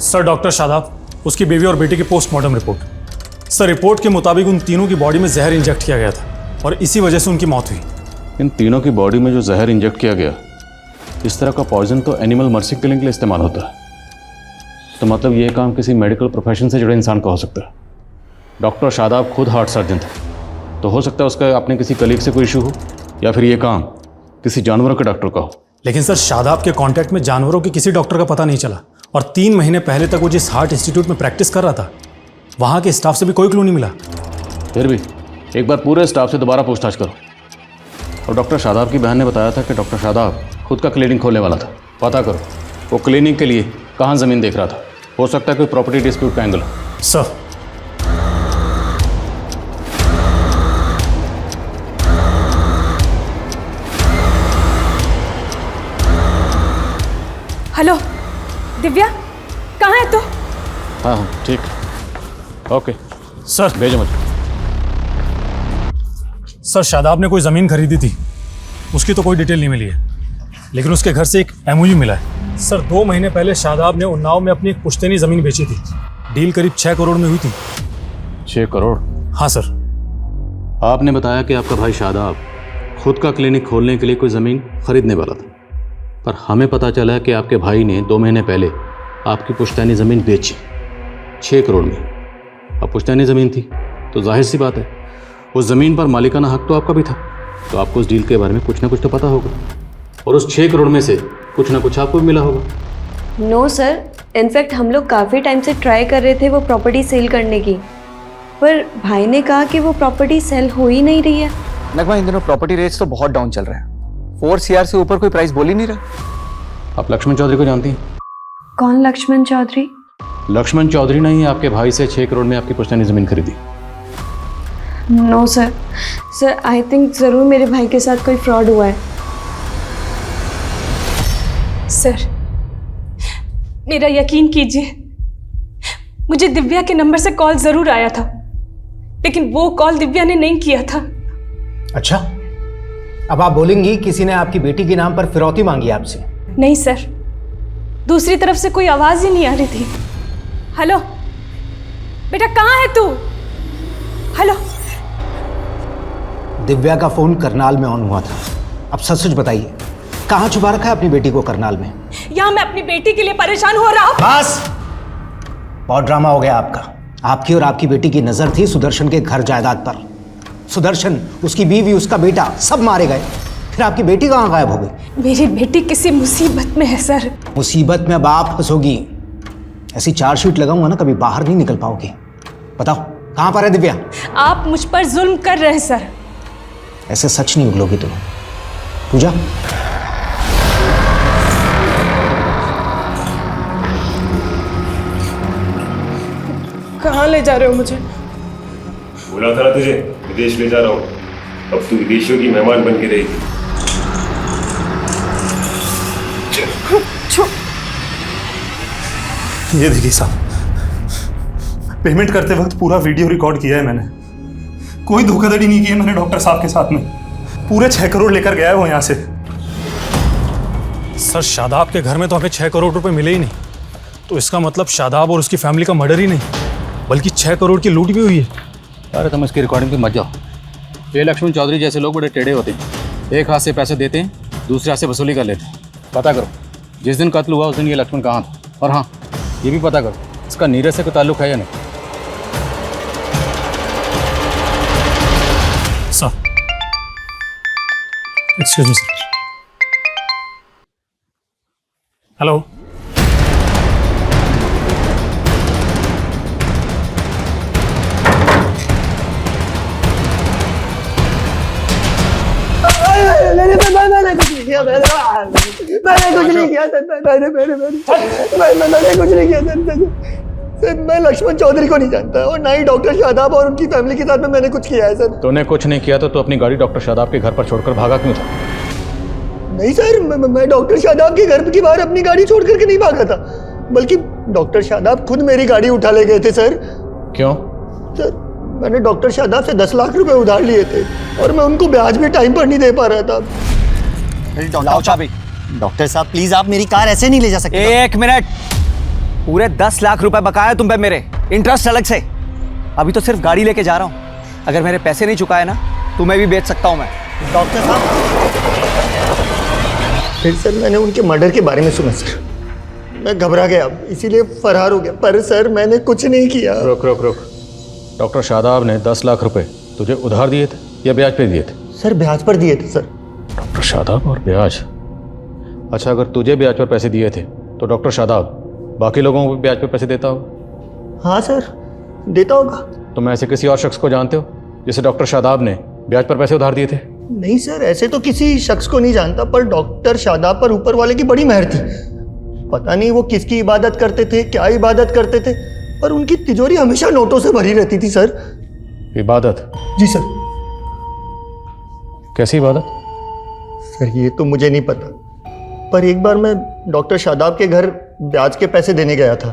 सर डॉक्टर शादाब, उसकी बीवी और बेटी की पोस्टमार्टम रिपोर्ट। सर रिपोर्ट के मुताबिक उन तीनों की बॉडी में जहर इंजेक्ट किया गया था और इसी वजह से उनकी मौत हुई। इन तीनों की बॉडी में जो जहर इंजेक्ट किया गया, इस तरह का पॉइजन तो एनिमल मर्सी किलिंग के लिए इस्तेमाल होता है। तो मतलब ये काम किसी मेडिकल प्रोफेशन से जुड़े इंसान का हो सकता है। डॉक्टर शादाब खुद हार्ट सर्जन थे, तो हो सकता है उसका अपने किसी कलीग से कोई इशू हो, या फिर ये काम किसी जानवरों के डॉक्टर का हो। लेकिन सर शादाब के कांटेक्ट में जानवरों के किसी डॉक्टर का पता नहीं चला, और 3 महीने पहले तक वो जिस हार्ट इंस्टीट्यूट में प्रैक्टिस कर रहा था वहाँ के स्टाफ से भी कोई क्लू नहीं मिला। फिर भी एक बार पूरे स्टाफ से दोबारा पूछताछ करो। और डॉक्टर शादाब की बहन ने बताया था कि डॉक्टर शादाब खुद का क्लिनिक खोलने वाला था। पता करो वो क्लिनिक के लिए कहाँ ज़मीन देख रहा था। हो सकता है कोई प्रॉपर्टी डिस्प्यूट का एंगल हो। सर हेलो दिव्या, कहाँ है तू? हाँ हाँ ठीक, ओके सर भेजो मुझे। सर शादाब ने कोई ज़मीन खरीदी थी, उसकी तो कोई डिटेल नहीं मिली है, लेकिन उसके घर से एक एमओयू मिला है। सर 2 महीने पहले शादाब ने उन्नाव में अपनी एक पुश्तैनी ज़मीन बेची थी। डील करीब 6 करोड़ में हुई थी। 6 करोड़? हाँ सर। आपने बताया कि आपका भाई शादाब खुद का क्लिनिक खोलने के लिए कोई ज़मीन खरीदने वाला था, पर हमें पता चला कि आपके भाई ने 2 महीने पहले आपकी पुश्तैनी ज़मीन बेची 6 करोड़ में। अब पुश्तैनी ज़मीन थी तो जाहिर सी बात है उस ज़मीन पर मालिकाना हक तो आपका भी था, तो आपको उस डील के बारे में कुछ ना कुछ तो पता होगा, और उस 6 करोड़ में से कुछ ना कुछ आपको भी मिला होगा। नो सर, इनफैक्ट हम लोग काफ़ी टाइम से ट्राई कर रहे थे वो प्रॉपर्टी सेल करने की, पर भाई ने कहा कि वो प्रॉपर्टी सेल हो ही नहीं रही है। नगमा, इन दिनों प्रॉपर्टी रेट्स तो बहुत डाउन चल रहे हैं। 4 CR से ऊपर कोई प्राइस बोल ही नहीं रहा। आप लक्ष्मण चौधरी को जानती हैं? कौन लक्ष्मण चौधरी? लक्ष्मण चौधरी ने ही आपके भाई से 6 करोड़ में आपकी पुश्तैनी ज़मीन खरीदी। No sir, sir I think ज़रूर मेरे भाई के साथ कोई फ्रॉड हुआ है। सर मेरा यकीन कीजिए, मुझे दिव्या के नंबर से कॉल ज़रूर आया था, लेकिन वो कॉल दिव्या ने नहीं किया था। अच्छा, अब आप बोलेंगी किसी ने आपकी बेटी के नाम पर फिरौती मांगी आपसे? नहीं सर, दूसरी तरफ से कोई आवाज़ ही नहीं आ रही थी। हेलो बेटा, कहाँ है तू? हेलो। दिव्या का फोन करनाल में ऑन हुआ था। अब सच सच बताइए, कहाँ छुपा रखा है अपनी बेटी को करनाल में? यहाँ मैं अपनी बेटी के लिए परेशान हो रहा हूँ। बस, बहुत ड्रामा हो गया आपका। आपकी और आपकी बेटी की नजर थी सुदर्शन के घर जायदाद पर। सुदर्शन, उसकी बीवी, उसका बेटा सब मारे गए, फिर आपकी बेटी कहाँ गायब हो गई? मेरी बेटी किसी मुसीबत में है सर। मुसीबत में अब आप फंसोगी। ऐसी चार्जशीट लगाऊंगा ना, कभी बाहर नहीं निकल पाओगे। बताओ कहाँ पर है दिव्या? आप मुझ पर जुल्म कर रहे हैं सर। ऐसे सच नहीं उगलोगी तुम। पूजा, कहाँ ले जा रहे हो मुझे? बोला था ना तुझे, विदेश ले जा रहा हूँ। अब तू विदेशियों की मेहमान बन के रहेगी। ये देखिए साहब, पेमेंट करते वक्त पूरा वीडियो रिकॉर्ड किया है मैंने। कोई धोखाधड़ी नहीं की है मैंने डॉक्टर साहब के साथ में। पूरे 6 करोड़ लेकर गया है वो यहाँ से। सर शादाब के घर में तो हमें 6 करोड़ रुपए मिले ही नहीं, तो इसका मतलब शादाब और उसकी फैमिली का मर्डर ही नहीं बल्कि 6 करोड़ की लूट भी हुई है। अरे तुम इसकी रिकॉर्डिंग पे मत जाओ। ये लक्ष्मण चौधरी जैसे लोग बड़े टेढ़े होते हैं। एक हाथ से पैसे देते हैं, दूसरे हाथ से वसूली कर लेते हैं। पता करो जिस दिन कत्ल हुआ उस दिन ये लक्ष्मण कहाँ था, और हाँ ये भी पता करो इसका नीरज से कोई ताल्लुक है या नहीं। Sir excuse me sir. Hello, मैंने कुछ नहीं किया, मैंने कुछ नहीं किया सर। मैंने कुछ नहीं किया सर। मैं लक्ष्मण चौधरी को नहीं जानता, और ना ही डॉक्टर शादाब और उनकी फैमिली के साथ में मैंने कुछ किया है सर। तूने कुछ नहीं किया तो तू अपनी गाड़ी डॉक्टर शादाब के घर पर छोड़कर भागा क्यों था? नहीं सर, मैं डॉक्टर शादाब के घर की बाहर अपनी गाड़ी छोड़ करके नहीं भागा था, बल्कि डॉक्टर शादाब खुद मेरी गाड़ी उठा ले गए थे सर। क्यों? सर मैंने डॉक्टर शादाब से 10 लाख रुपए उधार लिए थे और मैं उनको ब्याज भी टाइम पर नहीं दे पा रहा था। डॉक्टर साहब प्लीज, आप मेरी कार ऐसे नहीं ले जा सकते। एक मिनट, पूरे 10 लाख रुपए बकाया तुम पे मेरे, इंटरेस्ट अलग से। अभी तो सिर्फ गाड़ी लेके जा रहा हूँ, अगर मेरे पैसे नहीं चुकाए ना तुम्हें भी बेच सकता हूँ मैं। डॉक्टर साहब, फिर सर मैंने उनके मर्डर के बारे में सुना सर, मैं घबरा गया इसीलिए फरार हो गया, पर सर मैंने कुछ नहीं किया। रुक रुक रुक, डॉक्टर शादाब ने 10 लाख रुपए तुझे उधार दिए थे या ब्याज पे दिए थे? सर ब्याज पर दिए थे सर। डॉक्टर शादाब और ब्याज? अच्छा, अगर तुझे ब्याज पर पैसे दिए थे तो डॉक्टर शादाब बाकी लोगों को भी ब्याज पर पैसे देता होगा? हाँ सर, देता होगा। तुम ऐसे किसी और शख्स को जानते हो जिसे डॉक्टर शादाब ने ब्याज पर पैसे उधार दिए थे? नहीं सर, ऐसे तो किसी शख्स को नहीं जानता, पर डॉक्टर शादाब पर ऊपर वाले की बड़ी मेहर थी। पता नहीं वो किसकी इबादत करते थे, क्या इबादत करते थे, पर उनकी तिजोरी हमेशा नोटों से भरी रहती थी सर। इबादत? जी सर। कैसी इबादत? सर ये तो मुझे नहीं पता, पर एक बार मैं डॉक्टर शादाब के घर ब्याज के पैसे देने गया था,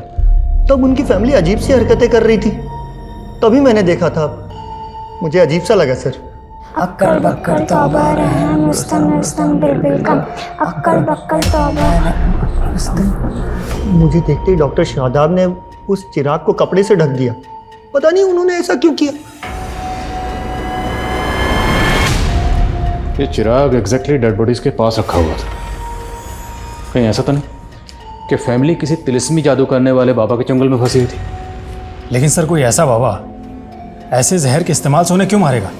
तब उनकी फैमिली अजीब सी हरकतें कर रही थी, तभी मैंने देखा था। मुझे अजीब सा लगा सर। अक्कड़ बक्कड़ तौबा रहम रुस्तम रुस्तम बिल्बिल कम, अक्कड़ बक्कड़ तौबा। मुझे देखते ही डॉक्टर शादाब ने उस चिराग को कपड़े से ढक दिया। पता नहीं उन्होंने ऐसा क्यों किया। ये चिराग एग्जैक्टली डेड बॉडीज के पास रखा हुआ था। कहीं ऐसा तो नहीं कि फैमिली किसी तिलिस्मी जादू करने वाले बाबा के चंगुल में फंसी हुई थी? लेकिन सर कोई ऐसा बाबा ऐसे जहर के इस्तेमाल से उन्हें क्यों मारेगा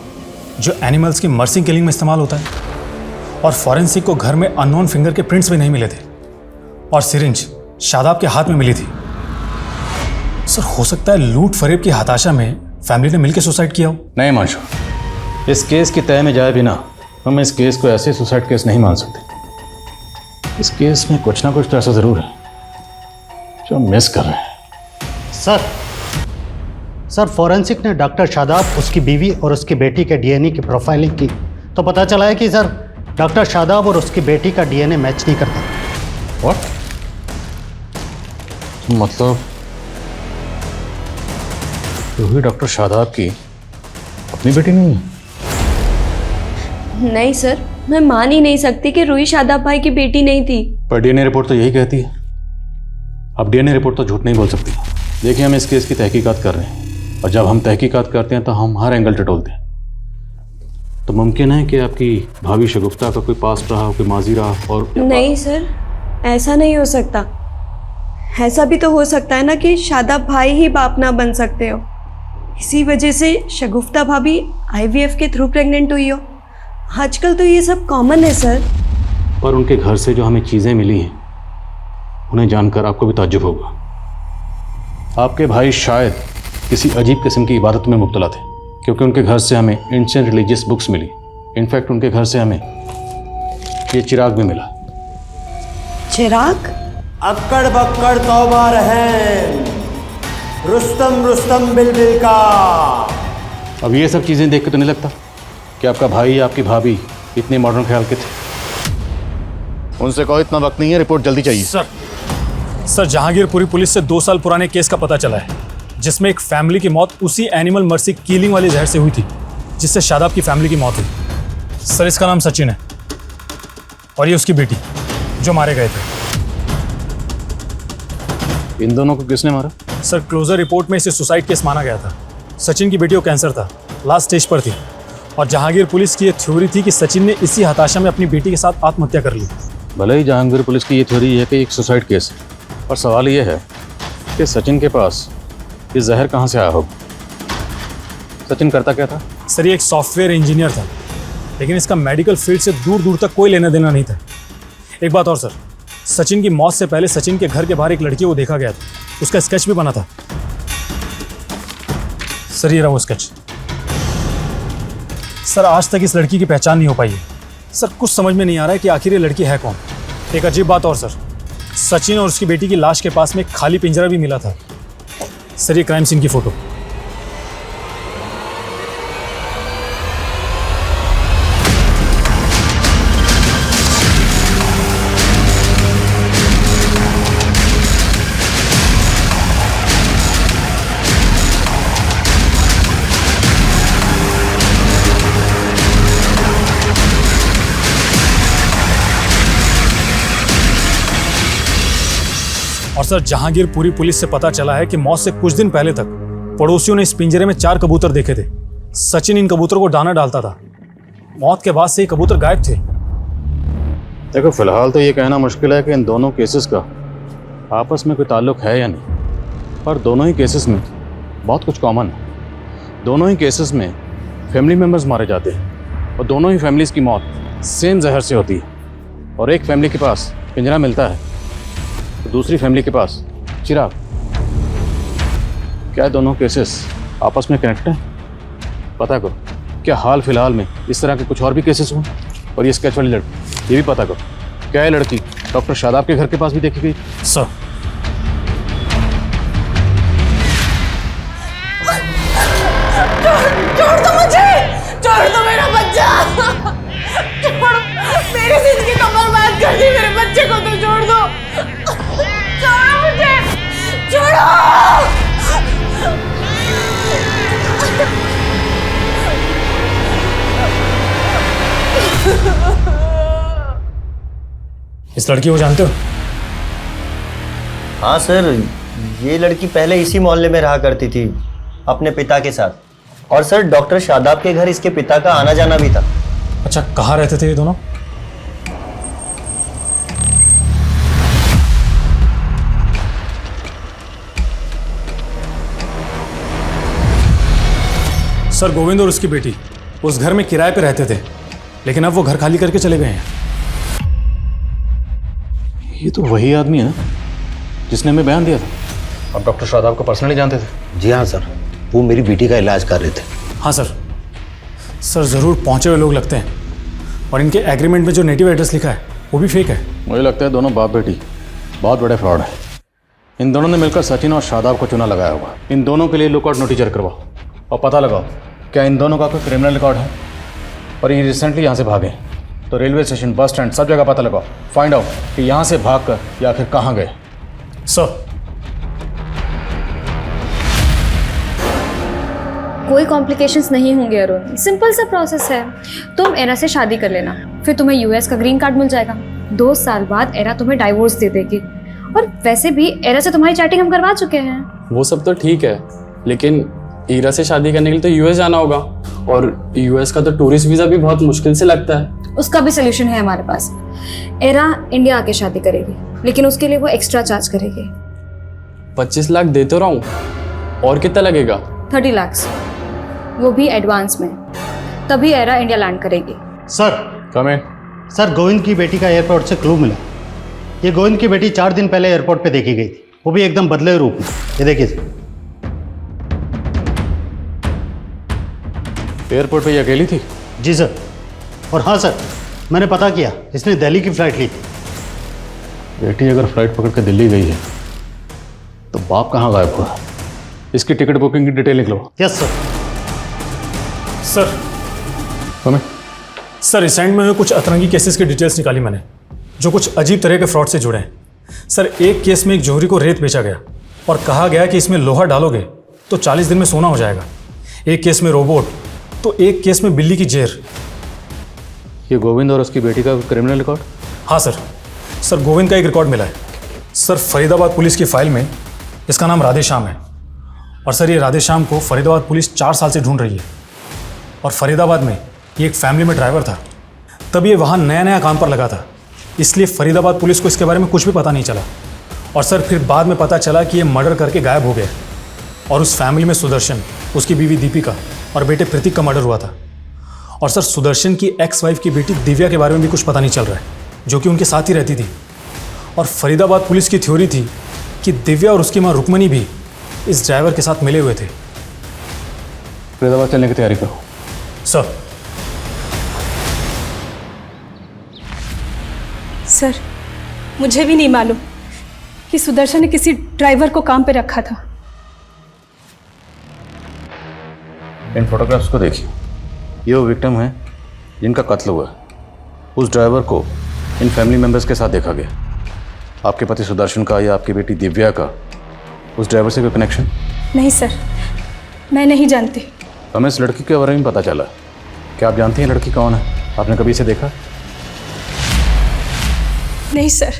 जो एनिमल्स की मर्सिंग किलिंग में इस्तेमाल होता है? और फॉरेंसिक को घर में अननोन फिंगर के प्रिंट्स भी नहीं मिले थे और सिरिंज शादाब के हाथ में मिली थी। सर हो सकता है लूट फरेब की हताशा में फैमिली ने मिलकर सुसाइड किया हो। नहीं मानशो, इस केस की तय में जाए बिना हम इस केस को ऐसे सुसाइड केस नहीं मान सकते। इस केस में कुछ ना कुछ तो ऐसा जरूर है जो हम मिस कर रहे हैं। सर फॉरेंसिक ने डॉक्टर शादाब, उसकी बीवी और उसकी बेटी के डीएनए की प्रोफाइलिंग की तो पता चला है कि सर डॉक्टर शादाब और उसकी बेटी का डीएनए मैच नहीं करता। व्हाट? मतलब रूही डॉक्टर शादाब की अपनी बेटी नहीं है? नहीं सर, मैं मान ही नहीं सकती कि रूही शादाब भाई की बेटी नहीं थी। पर डीएनए रिपोर्ट तो यही कहती है। अब डीएनए रिपोर्ट तो झूठ नहीं बोल सकती। देखिए, हम इस केस की तहकीकात कर रहे हैं और जब हम तहकीकात करते हैं तो हम हर एंगल टटोलते हैं। तो मुमकिन है कि आपकी भाभी शगुफ्ता का कोई पास्ट रहा, कोई माजी रहा और... नहीं सर, ऐसा नहीं हो सकता। ऐसा भी तो हो सकता है ना कि शादाब भाई ही बाप ना बन सकते हो, इसी वजह से शगुफ्ता भाभी आईवीएफ के थ्रू प्रेग्नेंट हुई हो। आजकल तो ये सब कॉमन है सर। पर उनके घर से जो हमें चीज़ें मिली हैं उन्हें जानकर आपको भी ताज्जुब होगा। आपके भाई शायद किसी अजीब किस्म की इबादत में मुब्तला थे, क्योंकि उनके घर से हमें एंशिएंट रिलीजियस बुक्स मिली। इनफैक्ट उनके घर से हमें ये चिराग भी मिला। चिराग? अक्कड़ बक्कड़ तौबा रहम रुस्तम रुस्तम बिल्बिल का। अब ये सब चीज़ें देख के तो नहीं लगता कि आपका भाई या आपकी भाभी इतने मॉडर्न ख्याल के थे। उनसे कहो इतना वक्त नहीं है, रिपोर्ट जल्दी चाहिए। सर जहांगीरपुरी पुलिस से 2 साल पुराने केस का पता चला है जिसमें एक फैमिली की मौत उसी एनिमल मर्सी किलिंग वाले जहर से हुई थी जिससे शादाब की फैमिली की मौत हुई। सर इसका नाम सचिन है और ये उसकी बेटी जो मारे गए थे। इन दोनों को किसने मारा? सर क्लोजर रिपोर्ट में इसे सुसाइड केस माना गया था। सचिन की बेटी को कैंसर था, लास्ट स्टेज पर थी और जहांगीर पुलिस की ये थ्योरी थी कि सचिन ने इसी हताशा में अपनी बेटी के साथ आत्महत्या कर ली। भले ही जहांगीर पुलिस की ये थ्योरी है कि एक सुसाइड केस है, और सवाल ये है कि सचिन के पास ये जहर कहाँ से आया होगा। सचिन करता क्या था? सर ये एक सॉफ्टवेयर इंजीनियर था, लेकिन इसका मेडिकल फील्ड से दूर दूर तक कोई लेना देना नहीं था। एक बात और सर, सचिन की मौत से पहले सचिन के घर के बाहर एक लड़की को देखा गया था, उसका स्केच भी बना था। सर ये रहा वो स्केच। सर आज तक इस लड़की की पहचान नहीं हो पाई है। सर कुछ समझ में नहीं आ रहा है कि आखिर ये लड़की है कौन। एक अजीब बात और सर, सचिन और उसकी बेटी की लाश के पास में एक खाली पिंजरा भी मिला था। सर ये क्राइम सीन की फोटो। और सर जहांगीरपुरी पुलिस से पता चला है कि मौत से कुछ दिन पहले तक पड़ोसियों ने इस पिंजरे में 4 कबूतर देखे थे। सचिन इन कबूतरों को दाना डालता था। मौत के बाद से ये कबूतर गायब थे। देखो फिलहाल तो ये कहना मुश्किल है कि इन दोनों केसेस का आपस में कोई ताल्लुक है या नहीं, पर दोनों ही केसेस में बहुत कुछ कॉमन है। दोनों ही केसेस में फैमिली मेम्बर्स मारे जाते हैं और दोनों ही फैमिलीज़ की मौत सेम जहर से होती है। और एक फैमिली के पास पिंजरा मिलता है तो दूसरी फैमिली के पास चिराग। क्या दोनों केसेस आपस में कनेक्ट हैं? पता करो। क्या हाल फिलहाल में इस तरह के कुछ और भी केसेस हुए? और ये स्केच वाली लड़की, ये भी पता करो। क्या ये लड़की डॉक्टर शादाब के घर के पास भी देखी गई? सर छोड़ दो मुझे, छोड़ दो मेरा बच्चा, छोड़, मेरी जिंदगी तो बर्बाद कर दी, मेरे बच्चे को तो छोड़ दो, छोड़ो मुझे, छोड़ो। इस लड़की को जानते हो? हाँ सर, ये लड़की पहले इसी मोहल्ले में रहा करती थी अपने पिता के साथ। और सर डॉक्टर शादाब के घर इसके पिता का आना जाना भी था। अच्छा, कहाँ रहते थे ये दोनों? सर गोविंद और उसकी बेटी उस घर में किराए पे रहते थे, लेकिन अब वो घर खाली करके चले गए हैं। ये तो वही आदमी है ना जिसने हमें बयान दिया था। आप डॉक्टर शादाब को पर्सनली जानते थे? जी हाँ सर, वो मेरी बेटी का इलाज कर रहे थे। हाँ सर। सर ज़रूर पहुंचे हुए लोग लगते हैं, और इनके एग्रीमेंट में जो नेटिव एड्रेस लिखा है वो भी फेक है। मुझे लगता है दोनों बाप बेटी बहुत बड़े फ्रॉड है। इन दोनों ने मिलकर सचिन और शादाब को चुना लगाया होगा। इन दोनों के लिए लुकआउट नोटिस जारी करवाओ और पता लगाओ क्या इन दोनों का कोई क्रिमिनल रिकॉर्ड है। और ये रिसेंटली यहाँ से भागे, तो रेलवे स्टेशन, बस स्टैंड, सब जगह पता लगाओ, फाइंड आउट कि यहाँ से भाग कर या आखिर कहाँ गए। सर कोई कॉम्प्लिकेशंस नहीं होंगे अरुण, सिंपल सा प्रोसेस है। तुम एरा से शादी कर लेना, फिर तुम्हें यूएस का ग्रीन कार्ड मिल जाएगा। 2 साल बाद एरा तुम्हें डाइवोर्स दे देगी। और वैसे भी एरा से तुम्हारी चैटिंग हम करवा चुके हैं। वो सब तो ठीक है, लेकिन ईरा से शादी करने के लिए तो यूएस जाना होगा, और यूएस का तो टूरिस्ट वीज़ा भी बहुत मुश्किल से लगता है। उसका भी सोल्यूशन है हमारे पास। एरा इंडिया आके शादी करेगी, लेकिन उसके लिए वो एक्स्ट्रा चार्ज करेगी। 25 लाख दे तो रहा हूँ, और कितना लगेगा? 30 लाख, वो भी एडवांस में। तभी एरा इंडिया लैंड करेगी। सर कमें। सर गोविंद की बेटी का एयरपोर्ट से क्लू मिला। ये गोविंद की बेटी 4 दिन पहले एयरपोर्ट पे देखी गई थी, वो भी एकदम बदले रूप में। ये देखिए सर। एयरपोर्ट पे ये अकेली थी? जी सर। और हाँ सर, मैंने पता किया, इसने दिल्ली की फ्लाइट ली थी। बेटी अगर फ्लाइट पकड़ के दिल्ली गई है तो बाप कहाँ गायब हुआ? इसकी टिकट बुकिंग की डिटेल निकलो। Yes sir. सर हमें सर रिसेंट में कुछ अतरंगी केसेस की डिटेल्स निकाली मैंने, जो कुछ अजीब तरह के फ्रॉड से जुड़े हैं। सर एक केस में एक जौहरी को रेत बेचा गया और कहा गया कि इसमें लोहा डालोगे तो 40 दिन में सोना हो जाएगा। एक केस में रोबोट, तो एक केस में बिल्ली की जेर। ये गोविंद और उसकी बेटी का क्रिमिनल रिकॉर्ड? हाँ सर। सर गोविंद का एक रिकॉर्ड मिला है। सर फरीदाबाद पुलिस की फाइल में इसका नाम राधेश्याम है, और सर ये राधेश्याम को फरीदाबाद पुलिस 4 साल से ढूंढ रही है। और फरीदाबाद में ये एक फैमिली में ड्राइवर था, तब ये वहाँ नया नया काम पर लगा था, इसलिए फरीदाबाद पुलिस को इसके बारे में कुछ भी पता नहीं चला। और सर फिर बाद में पता चला कि ये मर्डर करके गायब हो गया, और उस फैमिली में सुदर्शन, उसकी बीवी दीपिका और बेटे प्रतीक का मर्डर हुआ था। और सर सुदर्शन की एक्स वाइफ की बेटी दिव्या के बारे में भी कुछ पता नहीं चल रहा है, जो कि उनके साथ ही रहती थी। और फरीदाबाद पुलिस की थ्योरी थी कि दिव्या और उसकी माँ रुक्मणी भी इस ड्राइवर के साथ मिले हुए थे। फरीदाबाद चलने की तैयारी करो। सर सर मुझे भी नहीं मालूम कि सुदर्शन ने किसी ड्राइवर को काम पे रखा था। इन फोटोग्राफ्स को देखिए, ये वो विक्टिम है जिनका कत्ल हुआ। उस ड्राइवर को इन फैमिली मेंबर्स के साथ देखा गया। आपके पति सुदर्शन का या आपकी बेटी दिव्या का उस ड्राइवर से कोई कनेक्शन? नहीं सर, मैं नहीं जानती। हमें इस लड़की के बारे में पता चला। क्या आप जानती हैं लड़की कौन है? आपने कभी इसे देखा? नहीं सर,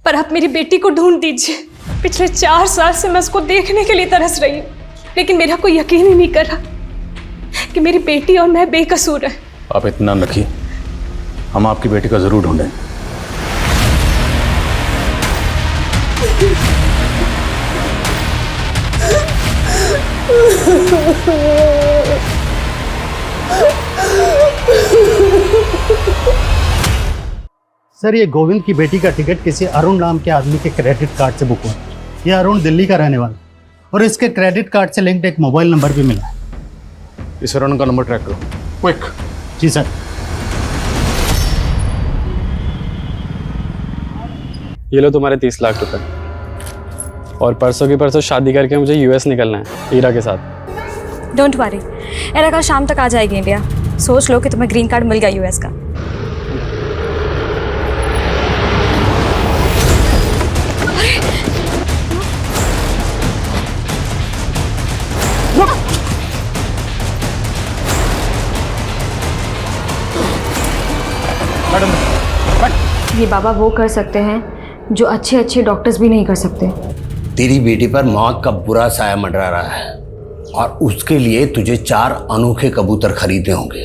पर आप मेरी बेटी को ढूंढ दीजिए। पिछले 4 साल से मैं उसको देखने के लिए तरस रही हूँ, लेकिन मेरा कोई यकीन ही नहीं कर रहा कि मेरी बेटी और मैं बेकसूर है। आप इत्मीनान रखिए, हम आपकी बेटी का जरूर ढूंढें। सर, ये गोविंद की बेटी का टिकट किसी अरुण नाम के आदमी के क्रेडिट कार्ड से बुक हुआ। ये अरुण दिल्ली का रहने वाला और इसके क्रेडिट कार्ड से लिंक्ड एक मोबाइल नंबर भी मिला है। इस अरुण का नंबर ट्रैक करो, क्विक। जी सर। ये लो तुम्हारे 30 लाख रुपए, और परसों की परसों शादी करके मुझे यूएस निकलना है ईरा के साथ। डोंट वरी, एरा कल शाम तक आ जाएगी इंडिया। सोच लो कि तुम्हें ग्रीन कार्ड मिल गया यूएस का। ये बाबा वो कर सकते हैं जो अच्छे अच्छे डॉक्टर्स भी नहीं कर सकते। तेरी बेटी पर मौत का बुरा साया मंडरा रहा है और उसके लिए तुझे 4 अनोखे कबूतर खरीदने होंगे।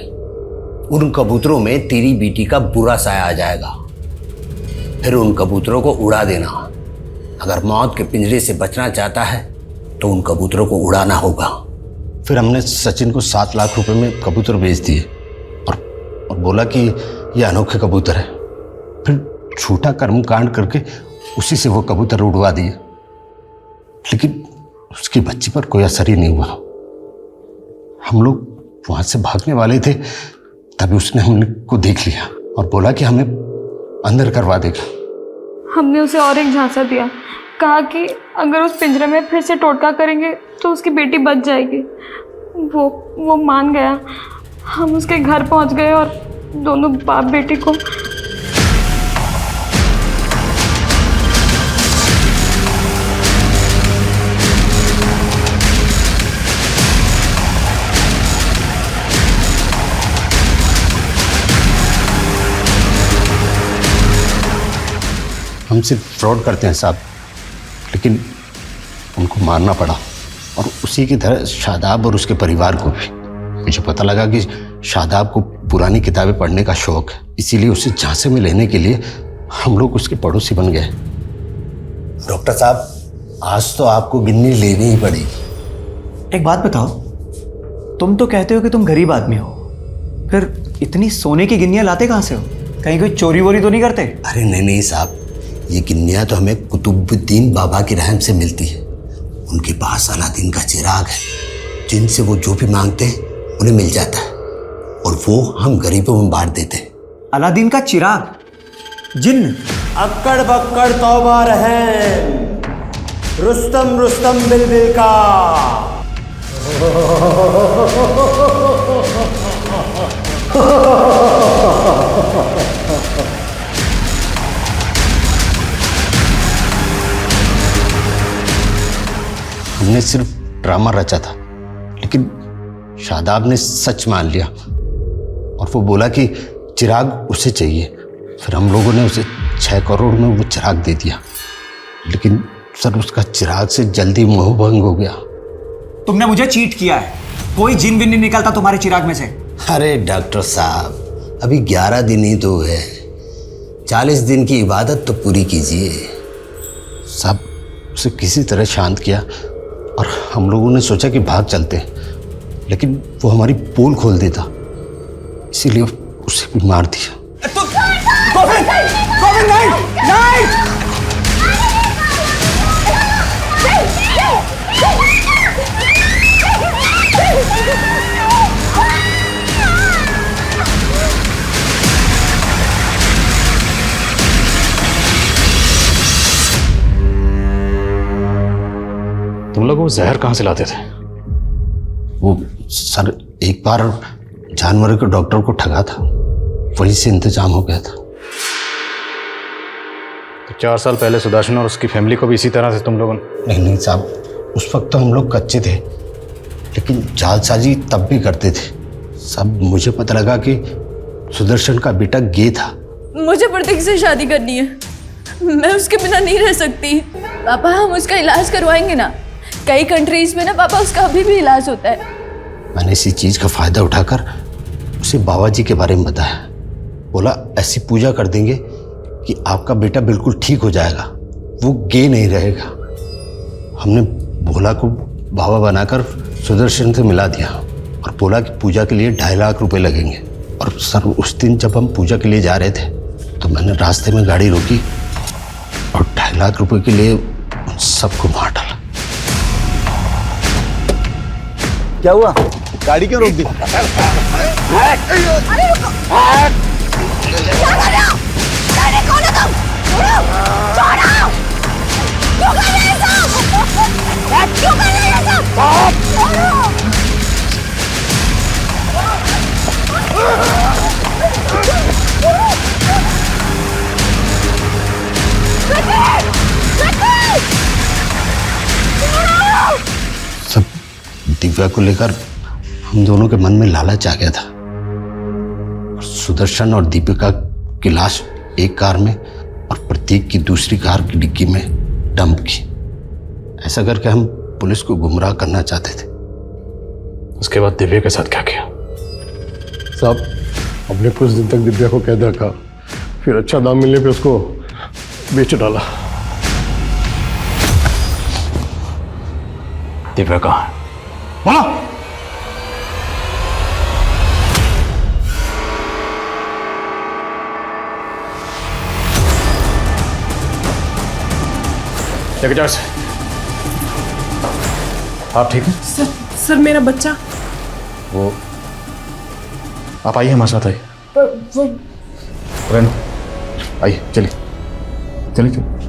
उन कबूतरों में तेरी बेटी का बुरा साया आ जाएगा, फिर उन कबूतरों को उड़ा देना। अगर मौत के पिंजरे से बचना चाहता है तो उन कबूतरों को उड़ाना होगा। फिर हमने सचिन को 7 लाख रुपए में कबूतर बेच दिए और बोला कि ये अनोखे कबूतर है। फिर झूठा कर्मकांड करके उसी से वो कबूतर उड़वा दिए, लेकिन उसकी बच्ची पर कोई असर ही नहीं हुआ। हम लोग वहां से भागने वाले थे, तभी उसने हमने को देख लिया और बोला कि हमें अंदर करवा देगा। हमने उसे और एक झांसा दिया, कहा कि अगर उस पिंजरे में फिर से टोटका करेंगे तो उसकी बेटी बच जाएगी। वो मान गया। हम उसके घर पहुंच गए और दोनों बाप बेटी को हम सिर्फ फ्रॉड करते हैं साहब, लेकिन उनको मारना पड़ा और उसी की तरह शादाब और उसके परिवार को भी। मुझे पता लगा कि शादाब को पुरानी किताबें पढ़ने का शौक है, इसीलिए उसे झांसे में लेने के लिए हम लोग उसके पड़ोसी बन गए। डॉक्टर साहब, आज तो आपको गिन्नी लेनी ही पड़ेगी। एक बात बताओ, तुम तो कहते हो कि तुम गरीब आदमी हो, फिर इतनी सोने की गिन्नियां लाते कहाँ से हो? कहीं कोई चोरी वोरी तो नहीं करते? अरे नहीं साहब, ये गिन्नियाँ तो हमें कुतुबुद्दीन बाबा की रहम से मिलती है। उनके पास अलादीन का चिराग है, जिनसे वो जो भी मांगते हैं उन्हें मिल जाता है और वो हम गरीबों में बांट देते हैं। अलादीन का चिराग? जिन? अक्कड़ बक्कड़ तौबा रहम, रुस्तम रुस्तम बिलबिल का। हमने सिर्फ ड्रामा रचा था, लेकिन शादाब ने सच मान लिया और वो बोला कि चिराग उसे चाहिए। फिर हम लोगों ने उसे 6 करोड़ में वो चिराग दे दिया, लेकिन सर उसका चिराग से जल्दी मोह भंग हो गया। तुमने मुझे चीट किया है। कोई जिन बिन नहीं निकलता तुम्हारे चिराग में से। अरे डॉक्टर साहब, अभी 11 दिन ही तो है, 40 दिन की इबादत तो पूरी कीजिए। सब उसे किसी तरह शांत किया और हम लोगों ने सोचा कि भाग चलते, लेकिन वो हमारी पोल खोल देता, इसीलिए उसे भी मार दिया। गोविंद! गोविंद नहीं! नहीं! तुम लोग वो जहर कहाँ से लाते थे? वो सर एक बार जानवरों के डॉक्टर को ठगा था, वहीं से इंतजाम हो गया था। तो 4 साल पहले सुदर्शन और उसकी फैमिली को भी इसी तरह से तुम लोगों ने? नहीं साहब, उस वक्त तो हम लोग कच्चे थे, लेकिन जालसाजी तब भी करते थे। सब मुझे पता लगा कि सुदर्शन का बेटा गे था। मुझे प्रतीक से शादी करनी है। मैं उसके बिना नहीं रह सकती। पापा हम उसका इलाज करवाएंगे ना, कई कंट्रीज में ना पापा उसका अभी भी इलाज होता है। मैंने इसी चीज का फायदा उठाकर उसे बाबा जी के बारे में बताया। बोला ऐसी पूजा कर देंगे कि आपका बेटा बिल्कुल ठीक हो जाएगा, वो गे नहीं रहेगा। हमने भोला को बाबा बनाकर सुदर्शन से मिला दिया और बोला कि पूजा के लिए 2.5 लाख रुपए लगेंगे। और सर उस दिन जब हम पूजा के लिए जा रहे थे तो मैंने रास्ते में गाड़ी रोकी और 2.5 लाख रुपए के लिए उन सबको मार डाला। क्या हुआ? गाड़ी क्यों रोक दी? सब दिव्या को लेकर हम दोनों के मन में लालच आ गया था। सुदर्शन और दीपिका की लाश एक कार में और प्रतीक की दूसरी कार की डिक्की में डंप की। ऐसा करके हम पुलिस को गुमराह करना चाहते थे। उसके बाद दिव्या के साथ क्या किया? साहब हमने कुछ दिन तक दिव्या को कैद रखा, फिर अच्छा दाम मिलने पे उसको बेच डाला। दिव्या कहाँ है? बोला। सेक्रेटरी आप ठीक हैं? सर मेरा बच्चा। वो आप आइए हमारे साथ आइए। पर वो रेनू आइए, चलिए चलिए चलिए।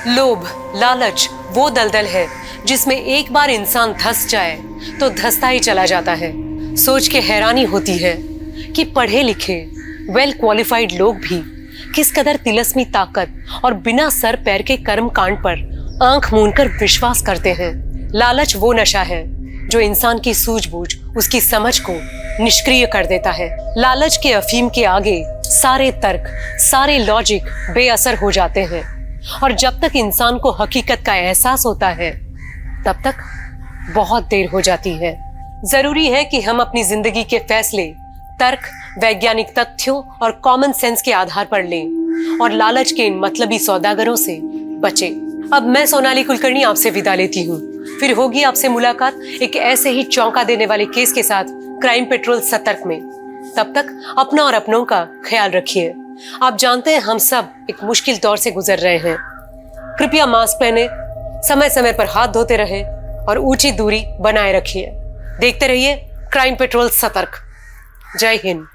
लोभ, लालच वो दलदल है जिसमें एक बार इंसान धंस जाए तो धंसता ही चला जाता है। सोच के हैरानी होती है कि पढ़े लिखे वेल क्वालिफाइड लोग भी किस कदर तिलस्मी ताकत और बिना सर पैर के कर्म कांड पर आंख मूंदकर विश्वास करते हैं। लालच वो नशा है जो इंसान की सूझबूझ, उसकी समझ को निष्क्रिय कर देता है। लालच के अफीम के आगे सारे तर्क, सारे लॉजिक बेअसर हो जाते हैं और जब तक इंसान को हकीकत का एहसास होता है तब तक बहुत देर हो जाती है। जरूरी है कि हम अपनी जिंदगी के फैसले तर्क, वैज्ञानिक तथ्यों और कॉमन सेंस के आधार पर लें और लालच के इन मतलबी सौदागरों से बचें। अब मैं सोनाली कुलकर्णी आपसे विदा लेती हूँ। फिर होगी आपसे मुलाकात एक ऐसे ही चौंका देने वाले केस के साथ क्राइम पेट्रोल सतर्क में। तब तक अपना और अपनों का ख्याल रखिए। आप जानते हैं हम सब एक मुश्किल दौर से गुजर रहे हैं। कृपया मास्क पहने, समय समय पर हाथ धोते रहे और ऊंची दूरी बनाए रखिए। देखते रहिए क्राइम पेट्रोल सतर्क। जय हिंद।